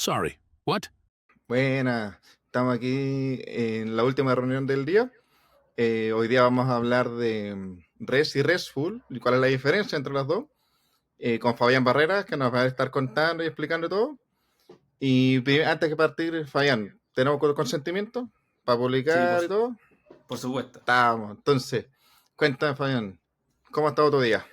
Sorry, what? Buenas, estamos aquí en la última reunión del día. Hoy día vamos a hablar de REST y RESTful y cuál es la diferencia entre las dos. Con Fabián Barreras, que nos va a estar contando y explicando todo. Y antes que partir, Fabián, ¿tenemos consentimiento para Sí, publicar y todo? por supuesto. Estamos. Entonces, cuéntame, Fabián, ¿cómo ha estado tu día?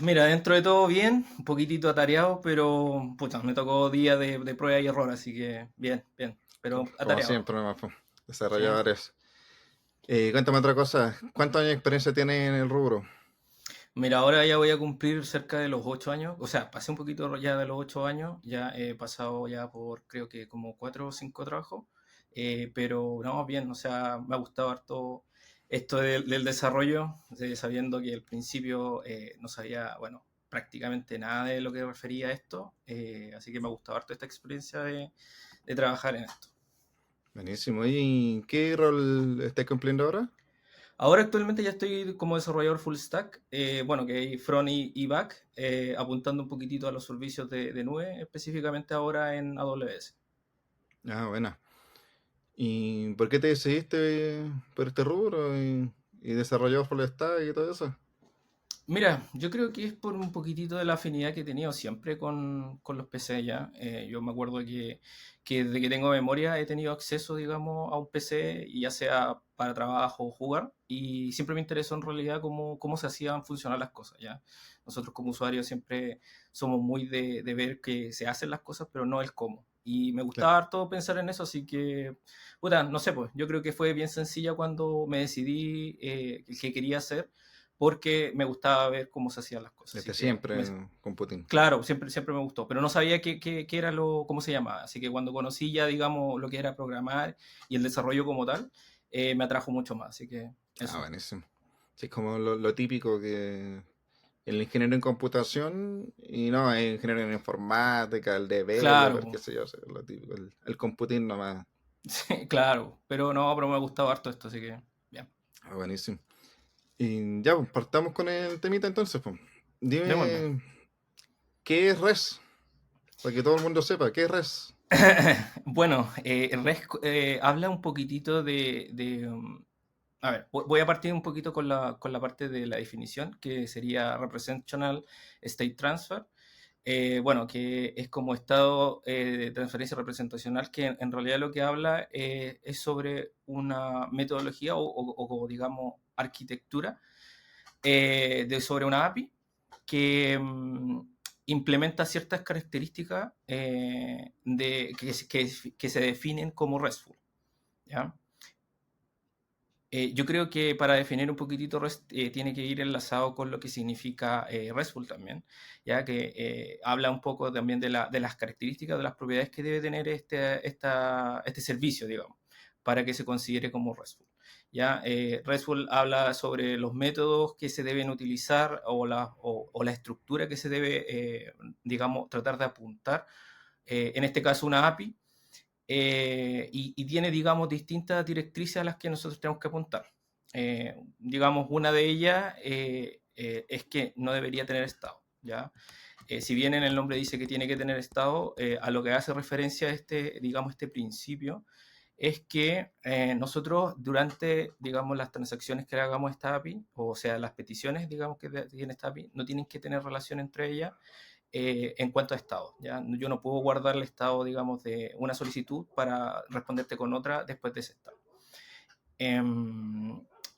Mira, dentro de todo bien, un poquitito atareado, pero pucha, me tocó día de prueba y error, así que bien, bien, pero Como atareado. siempre, nomás, pues, Sí. desarrolladores. Cuéntame otra cosa. ¿Cuántos años de experiencia tienes en el rubro? Mira, ahora ya voy a cumplir cerca de los 8 años, o sea, pasé un poquito ya de los 8 años, ya he pasado ya por creo que como 4 o 5 trabajos, pero no, bien, o sea, me ha gustado harto esto del desarrollo, sabiendo que al principio no sabía, bueno, prácticamente nada de lo que refería a esto, así que me ha gustado harto esta experiencia de trabajar en esto. Buenísimo. ¿Y qué rol estás cumpliendo ahora? Ahora actualmente ya estoy como desarrollador full stack, bueno, que hay front y back, apuntando un poquitito a los servicios de nube, específicamente ahora en AWS. Ah, buena. ¿Y por qué te decidiste por este rubro y desarrollador full stack y todo eso? Mira, yo creo que es por un poquitito de la afinidad que he tenido siempre con los PC ya. Yo me acuerdo que desde que tengo memoria he tenido acceso, digamos, a un PC, y ya sea para trabajo o jugar, y siempre me interesó en realidad cómo se hacían funcionar las cosas, ¿ya? Nosotros como usuarios siempre somos muy de ver que se hacen las cosas, pero no el cómo. Y me Claro. gustaba harto pensar en eso, así que, puta, no sé, pues, yo creo que fue bien sencilla cuando me decidí qué quería hacer, porque me gustaba ver cómo se hacían las cosas. Así Desde que, siempre con Putin. claro, siempre me gustó, pero no sabía qué era cómo se llamaba. Así que cuando conocí ya, digamos, lo que era programar y el desarrollo como tal, me atrajo mucho más. Así que Ah, eso. buenísimo. Sí, es como lo típico que el ingeniero en computación y no, el ingeniero en informática, el developer, Claro, qué sé yo, o sea, lo típico, el computing nomás. sí, claro, pero no, pero me gustaba harto esto, así que bien. Ah, buenísimo. Y ya, pues, partamos con el temita entonces, pues. Démosle. Dime, ¿qué es REST? Para que todo el mundo sepa, ¿qué es REST? Bueno, REST habla un poquitito a ver, voy a partir un poquito con la parte de la definición, que sería Representational State Transfer. Bueno, que es como estado de transferencia representacional, que en realidad lo que habla es sobre una metodología o, digamos, arquitectura sobre una API que implementa ciertas características que se definen como RESTful, ¿ya? Yo creo que para definir un poquitito REST tiene que ir enlazado con lo que significa RESTful también, ya que habla un poco también de las características, de las propiedades que debe tener este servicio, digamos, para que se considere como RESTful. Ya, RESTful habla sobre los métodos que se deben utilizar o la estructura que se debe, digamos, tratar de apuntar. En este caso, una API, y tiene, digamos, distintas directrices a las que nosotros tenemos que apuntar. Digamos, una de ellas es que no debería tener estado, ¿ya? Si bien en el nombre dice que tiene que tener estado, a lo que hace referencia digamos, este principio es que nosotros durante, digamos, las transacciones que le hagamos a esta API, o sea, las peticiones, digamos, que tiene esta API, no tienen que tener relación entre ellas en cuanto a estado, ¿ya? Yo no puedo guardar el estado, digamos, de una solicitud para responderte con otra después de ese estado.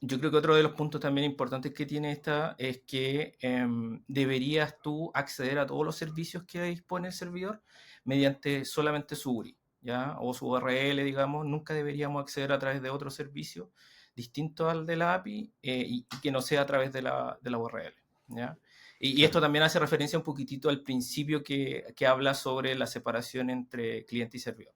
Yo creo que otro de los puntos también importantes que tiene esta es que deberías tú acceder a todos los servicios que dispone el servidor mediante solamente su URI, ¿ya? O su URL, digamos. Nunca deberíamos acceder a través de otro servicio distinto al de la API, y que no sea a través de la URL, ¿ya? Y Claro. esto también hace referencia un poquitito al principio que habla sobre la separación entre cliente y servidor,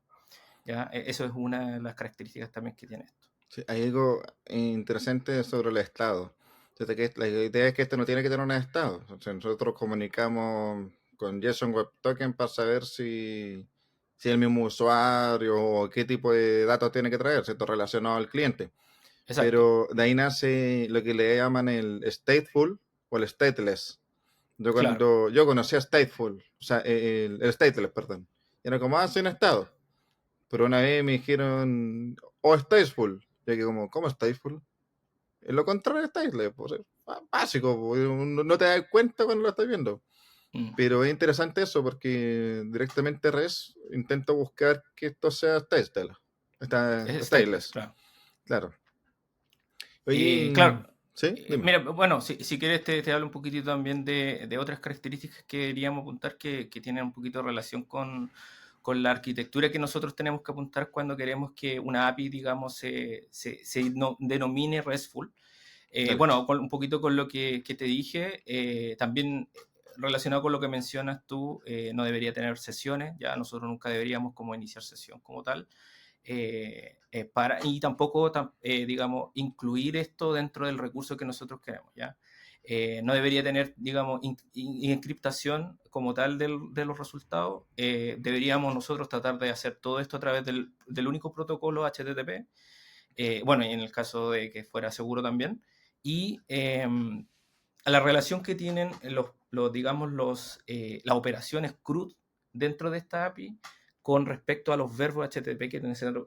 ¿ya? Eso es una de las características también que tiene esto. Sí, hay algo interesante sobre el estado. Desde que la idea es que este no tiene que tener un estado. O sea, nosotros comunicamos con JSON Web Token para saber si es el mismo usuario o qué tipo de datos tiene que traer, ¿cierto? Relacionado al cliente. Exacto. Pero de ahí nace lo que le llaman el stateful o el stateless. Claro, Yo conocía stateful, o sea, el stateless, perdón. Y era como, sin estado. Pero una vez me dijeron, stateful. Y que como, ¿cómo stateful? Es lo contrario de stateful, pues, básico, pues, no te das cuenta cuando lo estás viendo. Mm. Pero es interesante eso porque directamente res intento buscar que esto sea stateless. Es stateless, Stateless, claro. claro. Oye, Claro, ¿sí? Dime. mira, bueno, si quieres te hablo un poquitito también de otras características que queríamos apuntar que tienen un poquito de relación con la arquitectura que nosotros tenemos que apuntar cuando queremos que una API, digamos, denomine RESTful. Dale. Bueno, un poquito con lo que te dije, también relacionado con lo que mencionas tú, no debería tener sesiones, ya nosotros nunca deberíamos como iniciar sesión como tal. Y tampoco, digamos, incluir esto dentro del recurso que nosotros queremos, ¿ya? No debería tener, digamos, encriptación como tal de los resultados. Deberíamos nosotros tratar de hacer todo esto a través del único protocolo HTTP, bueno, y en el caso de que fuera seguro también. Y a la relación que tienen digamos, las operaciones CRUD dentro de esta API con respecto a los verbos HTTP que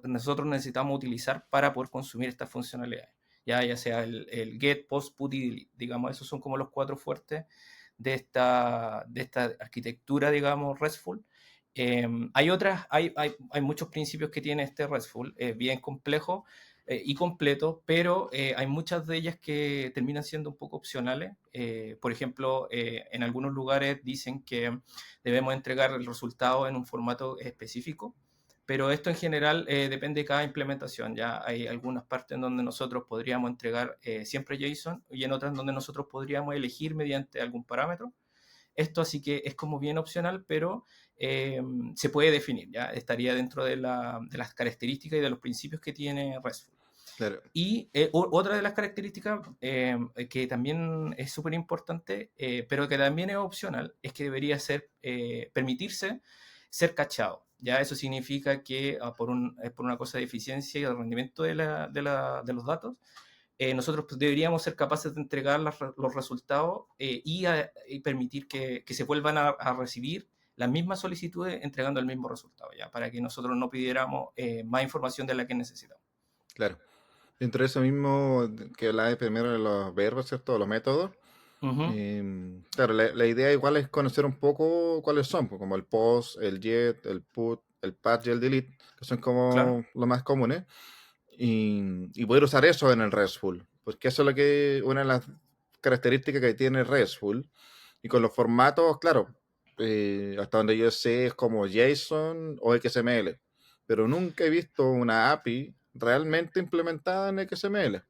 nosotros necesitamos utilizar para poder consumir estas funcionalidades. Ya sea el get, post, put y delete. Digamos, esos son como los cuatro fuertes de esta arquitectura, digamos, RESTful. Hay muchos principios que tiene este RESTful, bien complejo, y completo, pero hay muchas de ellas que terminan siendo un poco opcionales. Por ejemplo, en algunos lugares dicen que debemos entregar el resultado en un formato específico, pero esto en general depende de cada implementación. Ya hay algunas partes en donde nosotros podríamos entregar siempre JSON y en otras donde nosotros podríamos elegir mediante algún parámetro. Esto así que es como bien opcional, pero se puede definir, ya estaría dentro de las características y de los principios que tiene RESTful. Claro. Y otra de las características que también es súper importante, pero que también es opcional, es que debería permitirse ser cachado. Ya eso significa que por una cosa de eficiencia y de rendimiento de los datos, nosotros deberíamos ser capaces de entregar los resultados y permitir que se vuelvan a recibir las mismas solicitudes entregando el mismo resultado, ya para que nosotros no pidiéramos más información de la que necesitamos. Claro. Dentro de eso mismo que hablaba de primero de los verbos, ¿cierto? Los métodos. Ujú. Claro, la idea igual es conocer un poco cuáles son, pues, como el post, el get, el put, el patch y el delete, que son Claro. como los más comunes, y poder usar eso en el RESTful, porque eso es lo que una de las características que tiene RESTful, y con los formatos, claro, hasta donde yo sé es como JSON o XML, pero nunca he visto una API realmente implementada en XML.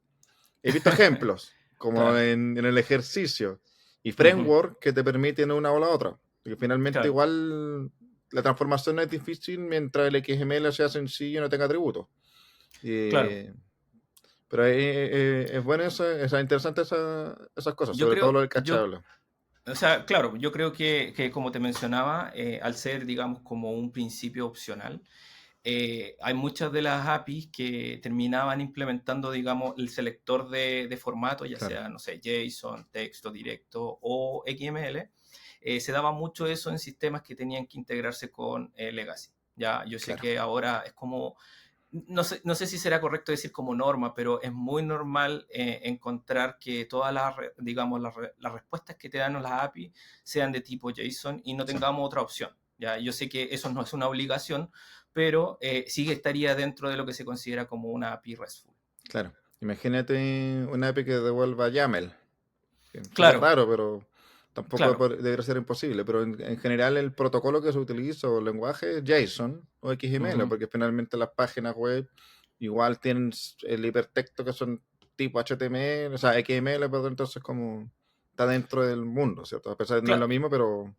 He visto ejemplos, como Claro. en el ejercicio, y Ujú. framework que te permiten una o la otra. Porque finalmente Claro. igual la transformación no es difícil mientras el XML sea sencillo y no tenga atributos. Claro. Eh, pero es bueno eso, es interesante esas cosas, Yo sobre todo lo creo, del cachable. o sea, claro, yo creo que como te mencionaba, al ser, digamos, como un principio opcional, hay muchas de las APIs que terminaban implementando, digamos, el selector de formato, ya Claro, sea, no sé, JSON, texto directo o XML. Se daba mucho eso en sistemas que tenían que integrarse con Legacy. Ya, yo sé claro, que ahora es como, no sé si será correcto decir como norma, pero es muy normal encontrar que todas digamos, las respuestas que te dan las API sean de tipo JSON y no sí, tengamos otra opción. Ya, yo sé que eso no es una obligación, pero sí que estaría dentro de lo que se considera como una API RESTful. claro. Imagínate una API que devuelva YAML. Sería Claro, raro, pero tampoco claro. debería ser imposible. Pero en general el protocolo que se utiliza o el lenguaje es JSON o XML, Ujú. porque finalmente las páginas web igual tienen el hipertexto que son tipo HTML, o sea, XML, pero entonces como está dentro del mundo, ¿cierto? A pesar de que no es Claro. lo mismo, pero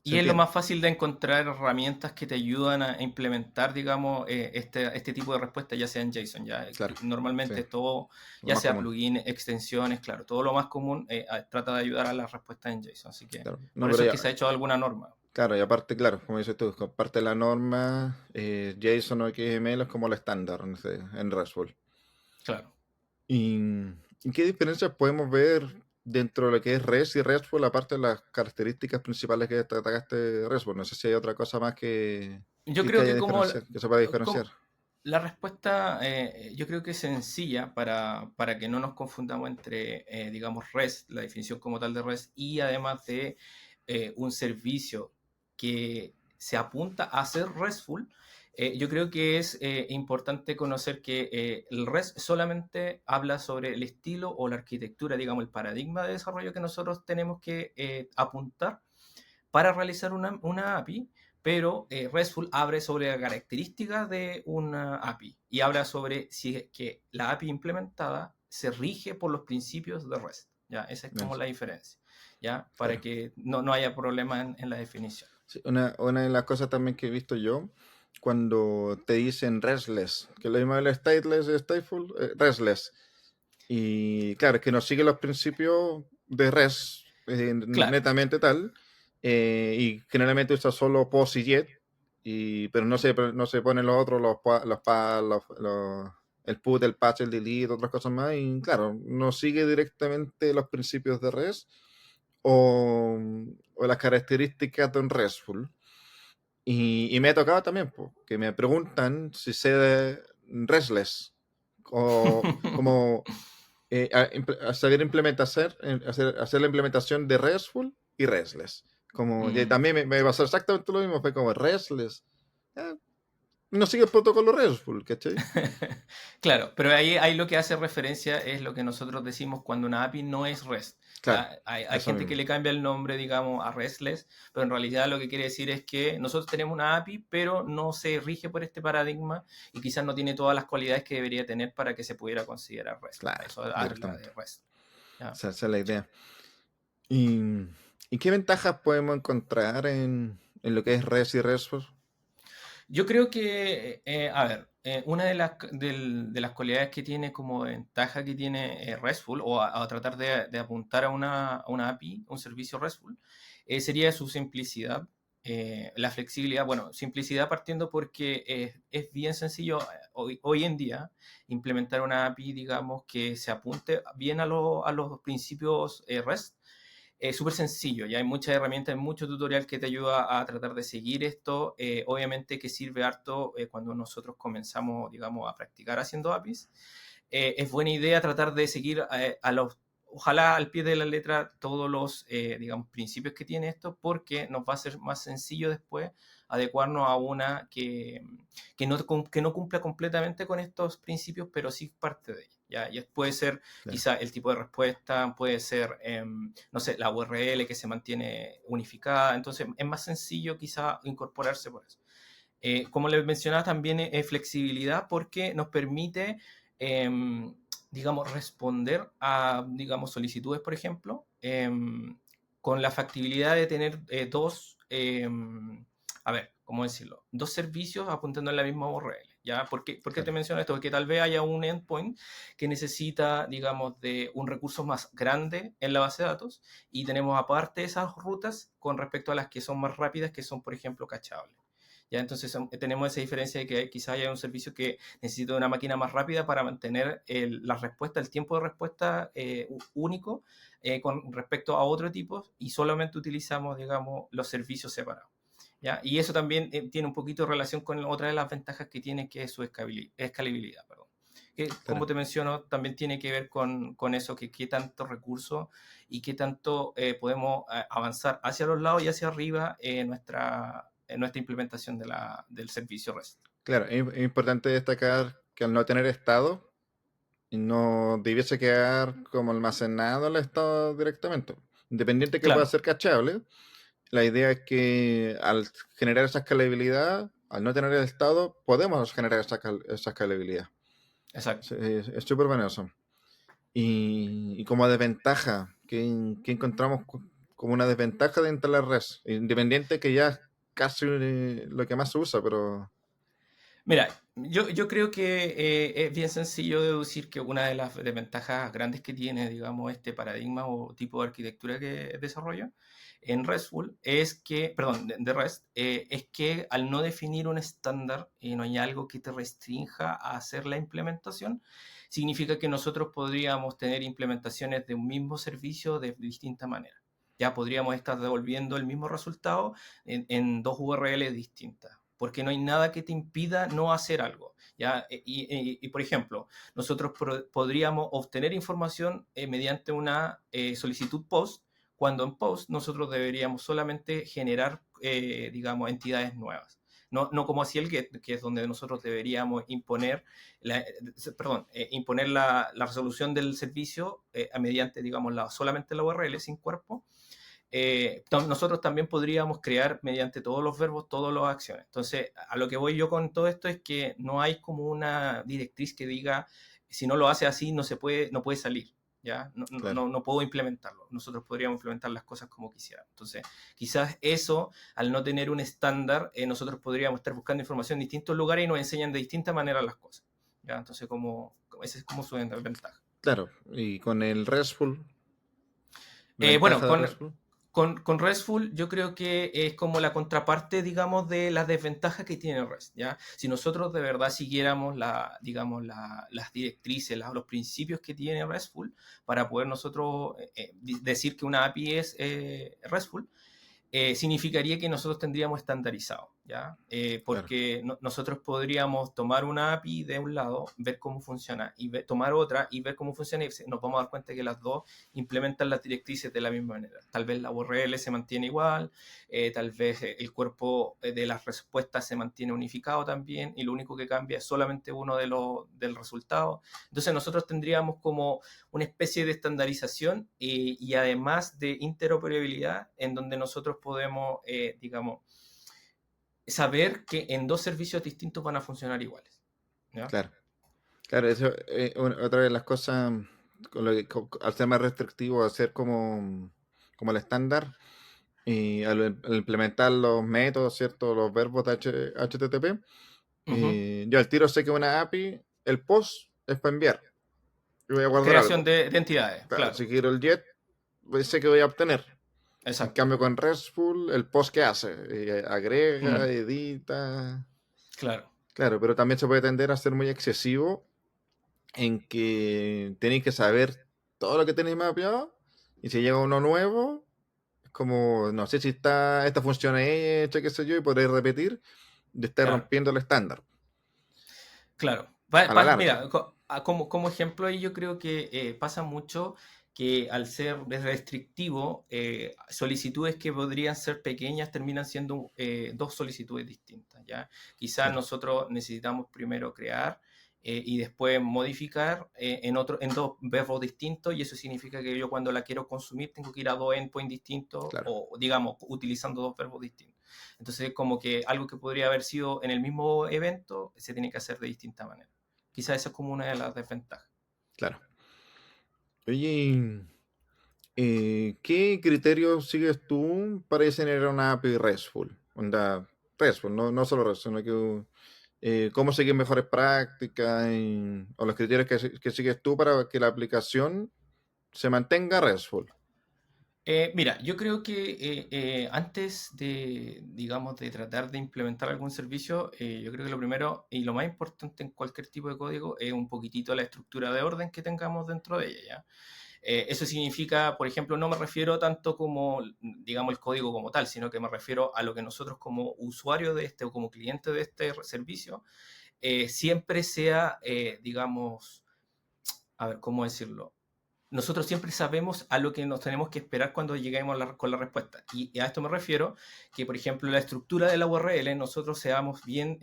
se Y es lo entiende. más fácil de encontrar herramientas que te ayudan a implementar, digamos, este tipo de respuestas, ya sea en JSON. Ya Claro, sí, normalmente todo, lo ya más sea común. plugin, extensiones, claro, todo lo más común trata de ayudar a las respuestas en JSON. Así que Claro. No, por pero eso es ya, que se ha hecho alguna norma. claro, y aparte, claro, como dices tú, aparte de la norma, JSON o XML es como el estándar, no sé, en RESTful. Claro. ¿Y, y qué diferencias podemos ver dentro de lo que es REST y RESTful, aparte de las características principales que destacaste de RESTful? No sé si hay otra cosa más Yo Que creo haya que diferenciar, que se pueda diferenciar. como la respuesta, yo creo que es sencilla para que no nos confundamos entre, digamos, REST, la definición como tal de REST, y además de un servicio que se apunta a ser RESTful. Yo creo que es importante conocer que el REST solamente habla sobre el estilo o la arquitectura, digamos, el paradigma de desarrollo que nosotros tenemos que apuntar para realizar una API, pero RESTful abre sobre la característica de una API y habla sobre si es que la API implementada se rige por los principios de REST. ¿Ya? Esa es como Eso, la diferencia, ¿ya? Para claro. que no haya problema en la definición. Sí, una de las cosas también que he visto yo, cuando te dicen restless, que lo mismo el stateless, stateful, restless. Y claro, es que no sigue los principios de REST Claro. netamente tal, y generalmente usa solo POS y JET, pero no se ponen los otros, el put, el patch, el delete, otras cosas más, y claro, no sigue directamente los principios de REST o, o las características de un RESTful. Y me ha tocado también, po, que me preguntan si sé de restless, o como a saber hacer la implementación de RESTful y RESTless. Como que Mm. también me pasó exactamente lo mismo, fue como RESTless. eh, no sigue el protocolo RESTful, ¿cachai? Claro, pero ahí lo que hace referencia es lo que nosotros decimos cuando una API no es REST. Claro, ¿Ya? Hay eso gente que mismo. le cambia el nombre, digamos, a RESTless, pero en realidad lo que quiere decir es que nosotros tenemos una API, pero no se rige por este paradigma y quizás no tiene todas las cualidades que debería tener para que se pudiera considerar REST. Claro, Eso habla directamente. de REST. ¿Ya? Esa es la idea. ¿Y, y qué ventajas podemos encontrar en lo que es REST y RESTful? Yo creo que, a ver, una de las cualidades que tiene como ventaja que tiene RESTful o a tratar de apuntar a una API, un servicio RESTful, sería su simplicidad, la flexibilidad. Bueno, simplicidad partiendo porque es bien sencillo hoy en día implementar una API, digamos, que se apunte bien a los principios REST. Es súper sencillo, ya hay muchas herramientas, hay mucho tutorial que te ayuda a tratar de seguir esto. Obviamente que sirve harto cuando nosotros comenzamos, digamos, a practicar haciendo APIs. Es buena idea tratar de seguir ojalá al pie de la letra todos los, digamos, principios que tiene esto, porque nos va a ser más sencillo después adecuarnos a una que no cumpla completamente con estos principios, pero sí parte de ellos. ¿Ya? Y puede ser Claro. quizá el tipo de respuesta, puede ser, no sé, la URL que se mantiene unificada, entonces es más sencillo quizá incorporarse por eso. Como les mencionaba, también es flexibilidad porque nos permite, digamos, responder a, digamos, solicitudes, por ejemplo, con la factibilidad de tener a ver, ¿cómo decirlo? Dos servicios apuntando en la misma URL. ¿Ya? ¿Por qué te Claro. menciono esto? Porque tal vez haya un endpoint que necesita, digamos, de un recurso más grande en la base de datos y tenemos aparte esas rutas con respecto a las que son más rápidas, que son, por ejemplo, cachables. ¿Ya? Entonces tenemos esa diferencia de que quizá haya un servicio que necesita una máquina más rápida para mantener la respuesta, el tiempo de respuesta único con respecto a otro tipo y solamente utilizamos, digamos, los servicios separados. ¿Ya? Y eso también tiene un poquito de relación con otra de las ventajas que tiene, que es su escalabilidad. Perdón. Que, como Claro. te menciono, también tiene que ver con eso, que qué tanto recursos y qué tanto podemos avanzar hacia los lados y hacia arriba en nuestra implementación del servicio REST. Claro, es importante destacar que al no tener estado, no debiese quedar como almacenado el estado directamente. Independiente que pueda Claro, ser cachable, la idea es que al generar esa escalabilidad, al no tener el estado, podemos generar esa escalabilidad. exacto. Es súper bueno eso. Y como desventaja, ¿qué encontramos como una desventaja de instalar REST? Independiente que ya es casi lo que más se usa, pero Mira, yo creo que es bien sencillo deducir que una de las desventajas grandes que tiene, digamos, este paradigma o tipo de arquitectura que desarrolla en RESTful es que, perdón, de REST, es que al no definir un estándar y no hay algo que te restrinja a hacer la implementación, significa que nosotros podríamos tener implementaciones de un mismo servicio de distinta manera. Ya podríamos estar devolviendo el mismo resultado en dos URLs distintas. porque no hay nada que te impida no hacer algo. ¿Ya? Por ejemplo, nosotros podríamos obtener información mediante una solicitud POST, cuando en POST nosotros deberíamos solamente generar, digamos, entidades nuevas. No como así el GET, que es donde nosotros deberíamos imponer imponer la resolución del servicio mediante, digamos, solamente la URL sin cuerpo. Nosotros también podríamos crear mediante todos los verbos, todas las acciones. Entonces, a lo que voy yo con todo esto es que no hay como una directriz que diga, si no lo hace así, no puede salir. ¿Ya? Claro. No puedo implementarlo. Nosotros podríamos implementar las cosas como quisiéramos. Entonces, quizás eso, al no tener un estándar, nosotros podríamos estar buscando información en distintos lugares y nos enseñan de distintas maneras las cosas. ¿Ya? Entonces, esa es como su ventaja. Claro, y con el RESTful, la Bueno, ventaja de RESTful. Con RESTful yo creo que es como la contraparte, digamos, de las desventajas que tiene REST, ¿ya? Si nosotros de verdad siguiéramos digamos, las directrices, los principios que tiene RESTful para poder nosotros decir que una API es RESTful, significaría que nosotros tendríamos estandarizado, ¿ya? Claro. Porque nosotros podríamos tomar una API de un lado, ver cómo funciona, y tomar otra y ver cómo funciona, y nos vamos a dar cuenta que las dos implementan las directrices de la misma manera. Tal vez la URL se mantiene igual, tal vez el cuerpo de las respuestas se mantiene unificado también, y lo único que cambia es solamente uno del resultado. Entonces nosotros tendríamos como una especie de estandarización y además de interoperabilidad en donde nosotros podemos, digamos, saber que en dos servicios distintos van a funcionar iguales. ¿Ya? Claro. Claro, eso otra de las cosas, al ser más restrictivo, hacer como el estándar, y al implementar los métodos, ¿cierto? Los verbos de HTTP, Ujú. yo al tiro sé que una API, el post es para enviar. Yo voy a guardar Creación algo. de entidades, Claro, claro. si quiero el jet, pues sé que voy a obtener. En Exacto. cambio, con RESTful, el post que hace, agrega, Mm, edita. claro. Claro, pero también se puede tender a ser muy excesivo en que tenéis que saber todo lo que tenéis mapeado, y si llega uno nuevo, es como, no sé si esta función es hecha, qué sé yo, y podréis repetir, de estar Claro. rompiendo el estándar Claro. a la larga. Mira, como ejemplo ahí yo creo que pasa mucho que al ser restrictivo, solicitudes que podrían ser pequeñas terminan siendo dos solicitudes distintas, ¿ya? Quizás Claro, nosotros necesitamos primero crear y después modificar en dos verbos distintos, y eso significa que yo cuando la quiero consumir tengo que ir a dos endpoints distintos claro, o digamos utilizando dos verbos distintos. Entonces, como que algo que podría haber sido en el mismo evento se tiene que hacer de distinta manera. Quizás esa es como una de las desventajas. claro. Oye, ¿qué criterios sigues tú para generar una API RESTful? Onda, RESTful, no solo REST, sino que cómo seguir mejores prácticas o los criterios que sigues tú para que la aplicación se mantenga RESTful. Mira, yo creo que antes de, digamos, de tratar de implementar algún servicio, yo creo que lo primero y lo más importante en cualquier tipo de código es un poquitito la estructura de orden que tengamos dentro de ella, ¿ya? Eso significa, por ejemplo, no me refiero tanto como, digamos, el código como tal, sino que me refiero a lo que nosotros como usuario de este o como cliente de este servicio siempre sea, digamos, a ver, ¿cómo decirlo? Nosotros siempre sabemos a lo que nos tenemos que esperar cuando lleguemos con la respuesta. Y a esto me refiero que, por ejemplo, la estructura de la URL, nosotros seamos bien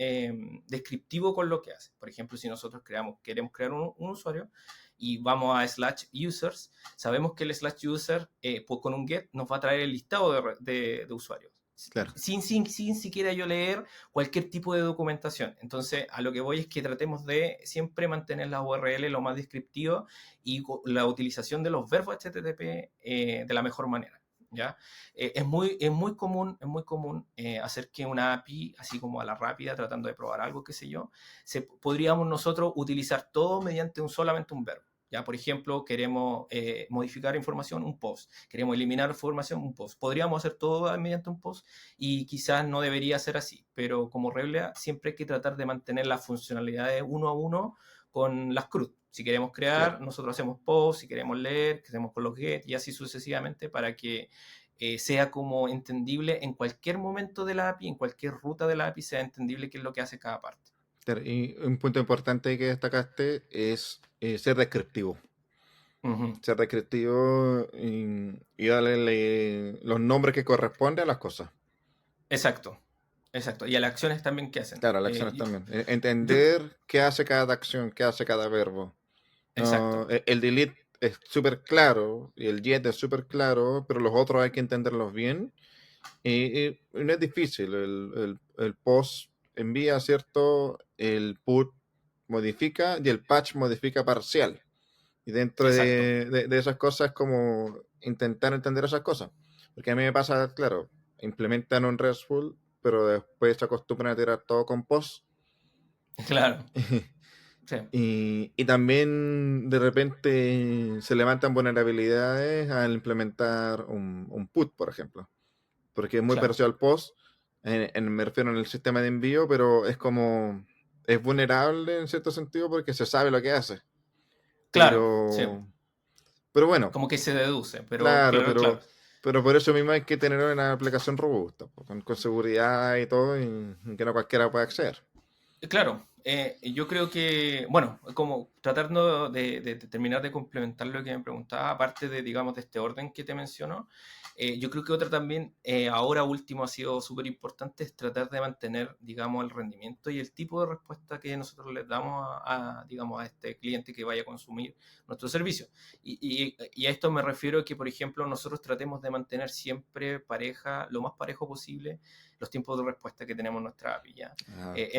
descriptivo con lo que hace. Por ejemplo, si nosotros queremos crear un usuario y vamos a slash users, sabemos que el slash user pues con un get nos va a traer el listado de usuarios. Claro, Sin siquiera yo leer cualquier tipo de documentación. Entonces, a lo que voy es que tratemos de siempre mantener la URL lo más descriptiva y la utilización de los verbos HTTP de la mejor manera. ¿Ya? Es muy común hacer que una API, así como a la rápida, tratando de probar algo, qué sé yo, podríamos nosotros utilizar todo mediante solamente un verbo. ¿Ya? Por ejemplo, queremos modificar información, un post. Queremos eliminar información, un post. Podríamos hacer todo mediante un post y quizás no debería ser así, pero como regla siempre hay que tratar de mantener las funcionalidades uno a uno con las CRUD. Si queremos claro, crear, nosotros hacemos post, si queremos leer, que hacemos con los get y así sucesivamente para que sea como entendible en cualquier momento de la API, en cualquier ruta de la API, sea entendible qué es lo que hace cada parte. Claro, y un punto importante que destacaste es ser descriptivo. Ujú. Ser descriptivo y darle los nombres que corresponden a las cosas. Exacto, exacto. Y a las acciones también que hacen. Claro, las acciones también. Yo, Entender qué hace cada acción, qué hace cada verbo. exacto, No, el delete es súper claro y el jet es súper claro, pero los otros hay que entenderlos bien. Y no es difícil. El post envía, ¿cierto? El put modifica y el patch modifica parcial. Y dentro exacto. de esas cosas es como intentar entender esas cosas. Porque a mí me pasa, claro, implementan un RESTful, pero después se acostumbran a tirar todo con post. Claro, sí, Y también de repente se levantan vulnerabilidades al implementar un put, por ejemplo. Porque es muy claro, parecido al post, me refiero en el sistema de envío, pero es como, es vulnerable en cierto sentido porque se sabe lo que hace. claro, sí. Pero, pero bueno, Como que se deduce, pero claro, claro, claro. pero por eso mismo hay que tener una aplicación robusta, pues, con seguridad y todo, y que no cualquiera pueda acceder. Claro, yo creo que, bueno, como tratando de terminar de complementar lo que me preguntaba, aparte de, digamos, de este orden que te menciono, yo creo que otra también, ahora último ha sido súper importante, es tratar de mantener, digamos, el rendimiento y el tipo de respuesta que nosotros les damos digamos, a este cliente que vaya a consumir nuestro servicio. Y a esto me refiero a que, por ejemplo, nosotros tratemos de mantener siempre pareja, lo más parejo posible, los tiempos de respuesta que tenemos en nuestra API, ¿ya? Ah, importante.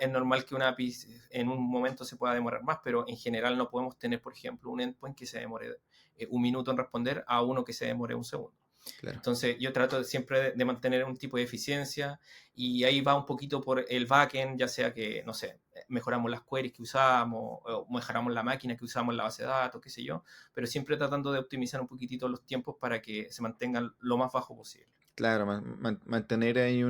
Es normal que una API en un momento se pueda demorar más, pero en general no podemos tener, por ejemplo, un endpoint que se demore 1 minuto en responder a uno que se demore 1 segundo. Claro. Entonces yo trato siempre de mantener un tipo de eficiencia y ahí va un poquito por el backend, ya sea que, no sé, mejoramos las queries que usamos o mejoramos la máquina que usamos en la base de datos, qué sé yo, pero siempre tratando de optimizar un poquitito los tiempos para que se mantengan lo más bajo posible. Claro, mantener ahí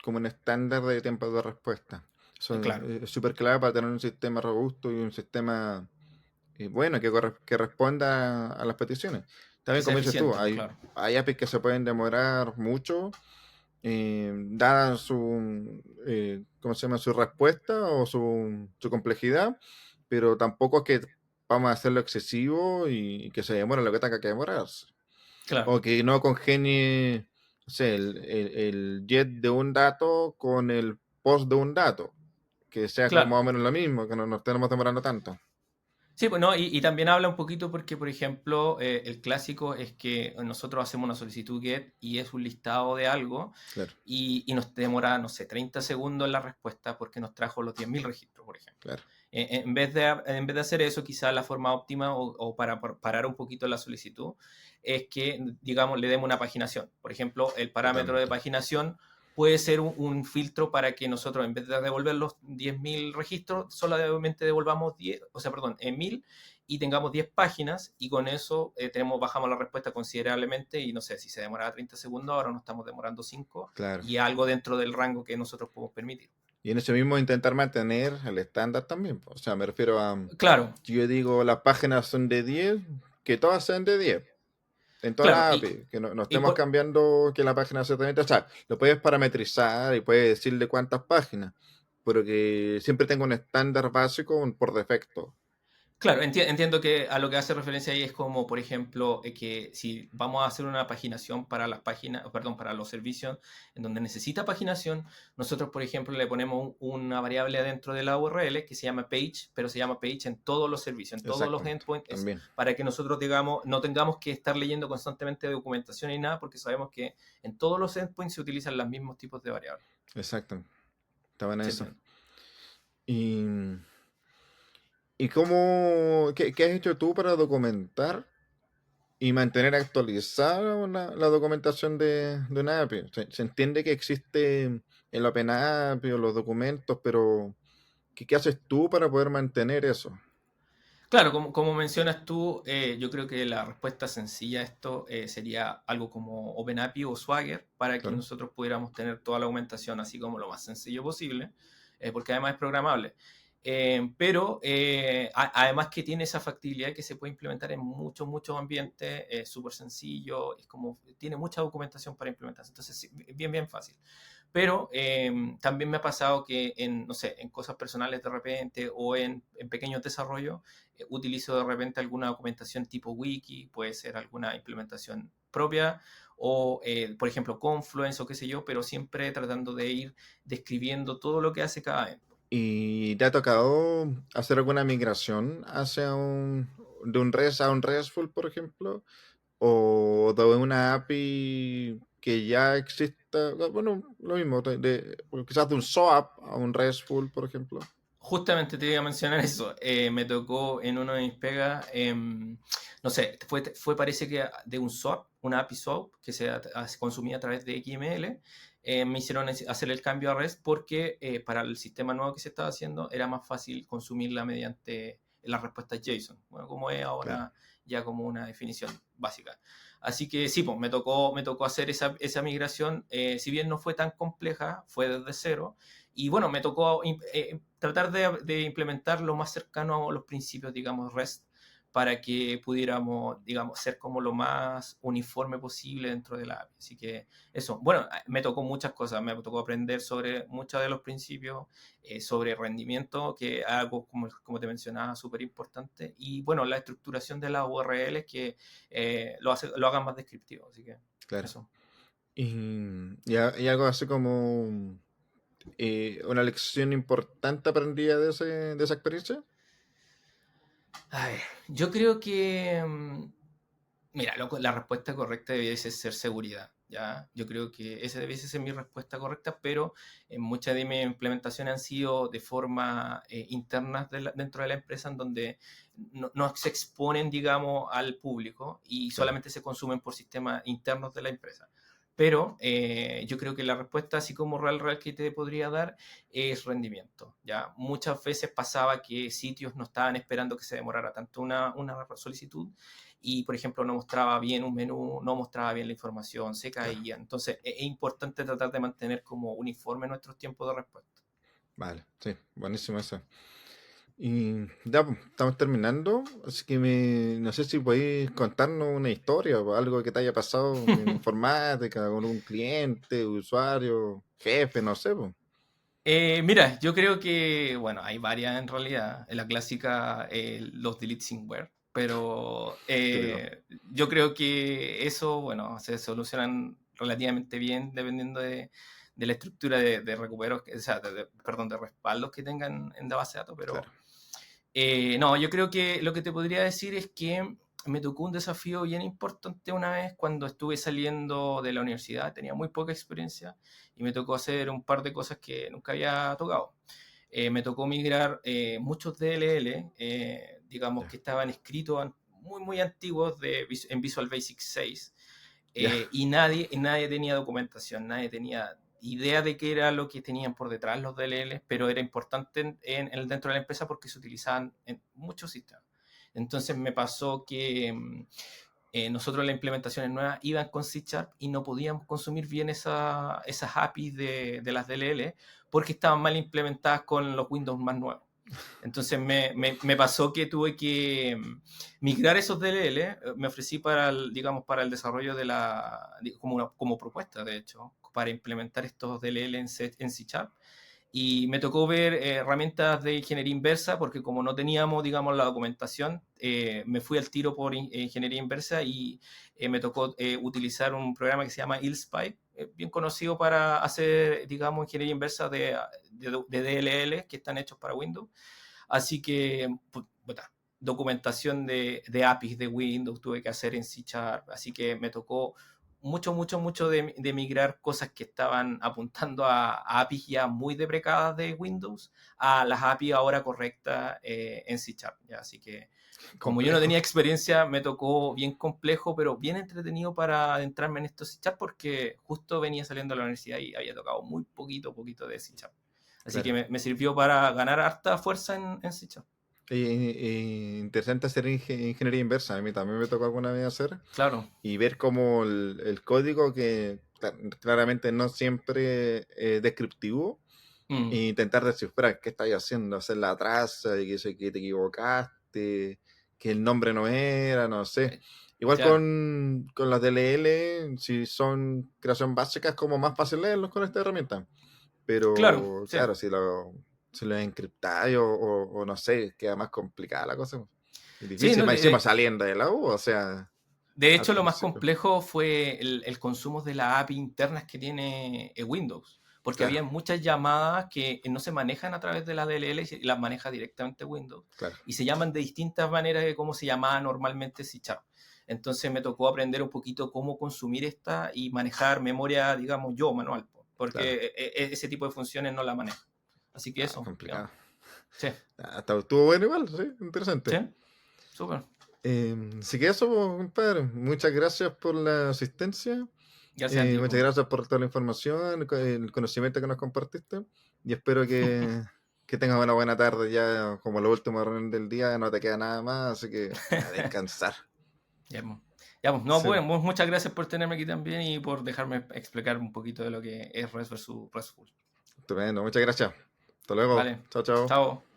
como un estándar de tiempo de respuesta. Eso Claro, es súper clave para tener un sistema robusto y un sistema bueno que responda a las peticiones. que También, sea como dices tú, eficiente, claro. hay APIs que se pueden demorar mucho, dada ¿cómo se llama? Su respuesta o su complejidad, pero tampoco es que vamos a hacerlo excesivo y que se demore lo que tenga que demorarse. Claro, O que no congenie, no sé, el jet de un dato con el post de un dato. Que sea como claro. más o menos lo mismo, que no nos estemos demorando tanto. Sí, pues no, y también habla un poquito porque, por ejemplo, el clásico es que nosotros hacemos una solicitud GET y es un listado de algo Claro, y nos demora, no sé, 30 segundos en la respuesta porque nos trajo los 10.000 registros, por ejemplo. claro. En vez de hacer eso, quizás la forma óptima o para parar un poquito la solicitud es que, digamos, le demos una paginación. Por ejemplo, el parámetro de Totalmente. paginación puede ser un filtro para que nosotros, en vez de devolver los 10.000 registros, solamente devolvamos 10, o sea, perdón, 1.000 y tengamos 10 páginas y con eso bajamos la respuesta considerablemente y no sé, si se demoraba 30 segundos, ahora nos estamos demorando 5 Claro. y algo dentro del rango que nosotros podemos permitir. Y en ese mismo intentar mantener el estándar también, po. O sea, me refiero a, Claro, si yo digo las páginas son de 10, que todas sean de 10. En toda claro, la API, que no y estemos por, cambiando que la página sea 30. O sea, lo puedes parametrizar y puedes decirle cuántas páginas, pero que siempre tenga un estándar básico por defecto. Claro, entiendo que a lo que hace referencia ahí es como, por ejemplo, que si vamos a hacer una paginación para las páginas, perdón, para los servicios en donde necesita paginación, nosotros, por ejemplo, le ponemos una variable adentro de la URL que se llama page, pero se llama page en todos los servicios, en todos los Exactamente. endpoints, También. para que nosotros, digamos, no tengamos que estar leyendo constantemente documentación y nada, porque sabemos que en todos los endpoints se utilizan los mismos tipos de variables. Exacto. Estaba en Sí, eso. Y, ¿Y qué has hecho tú para documentar y mantener actualizada la documentación de una API? Se entiende que existe el OpenAPI o los documentos, pero ¿qué haces tú para poder mantener eso? Claro, como mencionas tú, yo creo que la respuesta sencilla a esto sería algo como OpenAPI o Swagger para que Claro, nosotros pudiéramos tener toda la augmentación así como lo más sencillo posible, porque además es programable. Pero además que tiene esa factibilidad que se puede implementar en muchos ambientes, es súper sencillo, es como, tiene mucha documentación para implementarse, entonces sí, bien fácil. Pero también me ha pasado que en, no sé, en cosas personales de repente o en pequeños desarrollos, utilizo de repente alguna documentación tipo wiki, puede ser alguna implementación propia o, por ejemplo, Confluence o qué sé yo, pero siempre tratando de ir describiendo todo lo que hace cada evento. ¿Y te ha tocado hacer alguna migración de un REST a un RESTful, por ejemplo? ¿O de una API que ya exista? Bueno, lo mismo, quizás de un SOAP a un RESTful, por ejemplo. Justamente te iba a mencionar eso. Me tocó en uno de mis pegas, no sé, parece que de un swap, una API swap que se consumía a través de XML. Me hicieron hacer el cambio a REST porque para el sistema nuevo que se estaba haciendo era más fácil consumirla mediante las respuestas JSON. Bueno, como es Claro. ahora ya como una definición básica. Así que sí, pues me tocó hacer esa migración. Si bien no fue tan compleja, fue desde cero. Y bueno, me tocó tratar de implementar lo más cercano a los principios, digamos, REST, para que pudiéramos, digamos, ser como lo más uniforme posible dentro de la API. Así que eso, bueno, me tocó muchas cosas, me tocó aprender sobre muchos de los principios, sobre rendimiento, que es algo, como te mencionaba, súper importante, y bueno, la estructuración de las URLs que lo hagan más descriptivo. Así que Claro. eso. Y algo así como una lección importante aprendida de esa experiencia. A ver, yo creo que mira, la respuesta correcta debiese ser seguridad, ¿ya? Yo creo que esa debiese ser mi respuesta correcta, pero muchas de mis implementaciones han sido de forma internas dentro de la empresa, en donde no se exponen, digamos, al público y Claro. solamente se consumen por sistemas internos de la empresa. Pero yo creo que la respuesta, así como real que te podría dar, es rendimiento, ¿ya? Muchas veces pasaba que sitios no estaban esperando que se demorara tanto una solicitud y, por ejemplo, no mostraba bien un menú, no mostraba bien la información, se Claro. caía. Entonces, es importante tratar de mantener como uniforme nuestros tiempos de respuesta. Vale, sí, buenísimo eso. Y ya, pues, estamos terminando, así que no sé si podéis contarnos una historia o algo que te haya pasado en informática, con un cliente, usuario, jefe, no sé, pues. Mira, yo creo que, bueno, hay varias en realidad. La clásica, los delete sin pero Típico. yo creo que eso, bueno, se solucionan relativamente bien dependiendo de la estructura de recuperos, o sea, perdón, de respaldos que tengan en la base de datos, Claro. pero no, yo creo que lo que te podría decir es que me tocó un desafío bien importante una vez cuando estuve saliendo de la universidad, tenía muy poca experiencia y me tocó hacer un par de cosas que nunca había tocado. Me tocó migrar muchos DLL, digamos Ya. que estaban escritos muy antiguos en Visual Basic 6, Ya. y nadie tenía documentación, nadie tenía idea de qué era lo que tenían por detrás los DLL, pero era importante dentro de la empresa porque se utilizaban en muchos sistemas. Entonces me pasó que nosotros las implementaciones nuevas iban con C Sharp y no podíamos consumir bien esas APIs de las DLL porque estaban mal implementadas con los Windows más nuevos. Entonces me pasó que tuve que migrar esos DLL, me ofrecí digamos, para el desarrollo como propuesta, de hecho, para implementar estos DLL en C Sharp. Y me tocó ver herramientas de ingeniería inversa, porque como no teníamos, digamos, la documentación, me fui al tiro por ingeniería inversa y me tocó utilizar un programa que se llama ILSPy, bien conocido para hacer, digamos, ingeniería inversa de DLL que están hechos para Windows. Así que, documentación de APIs de Windows tuve que hacer en C Sharp, así que me tocó mucho de migrar cosas que estaban apuntando a APIs ya muy deprecadas de Windows a las APIs ahora correctas en C Sharp. ¿Ya? Así que como yo no Complejo. tenía experiencia, me tocó bien complejo, pero bien entretenido para adentrarme en esto C Sharp porque justo venía saliendo de la universidad y había tocado muy poquito de C Sharp. Así que Claro. me sirvió para ganar harta fuerza en C Sharp. Interesante hacer ingeniería inversa. A mí también me tocó alguna vez hacer Claro, y ver cómo el código que claramente no siempre es descriptivo, Mm, e intentar descifrar qué estáis haciendo, hacer la traza, y que te equivocaste, que el nombre no era, no sé. eh, Igual claro, con las DLL, si son creación básica, es como más fácil leerlos con esta herramienta. claro, Pero sí. claro, si lo encriptáis o no sé, queda más complicada la cosa. Y Sí, difícil, no, más encima saliendo de la U, o sea, de al hecho, lo más principio. complejo fue el consumo de las API internas que tiene Windows, porque Claro, había muchas llamadas que no se manejan a través de la DLL y las maneja directamente Windows, claro, y se llaman de distintas maneras de cómo se llamaba normalmente C Sharp. Entonces me tocó aprender un poquito cómo consumir esta y manejar memoria, digamos, yo manual, claro. porque ese tipo de funciones no la manejo. Así que Ah, eso, digamos. complicado. Sí, Estuvo bueno igual, sí, interesante. sí, súper. Así que eso, pues, compadre. Muchas gracias por la asistencia. Gracias a ti, Muchas pues. gracias por toda la información, el conocimiento que nos compartiste. Y espero que tengas una buena tarde ya, como la última reunión del día, no te queda nada más, así que a descansar. Ya, pues. Ya, pues. No, Sí, bueno, muchas gracias por tenerme aquí también y por dejarme explicar un poquito de lo que es REST versus RESTful. estupendo, muchas gracias. Hasta luego. Vale, Chao, chao. chao.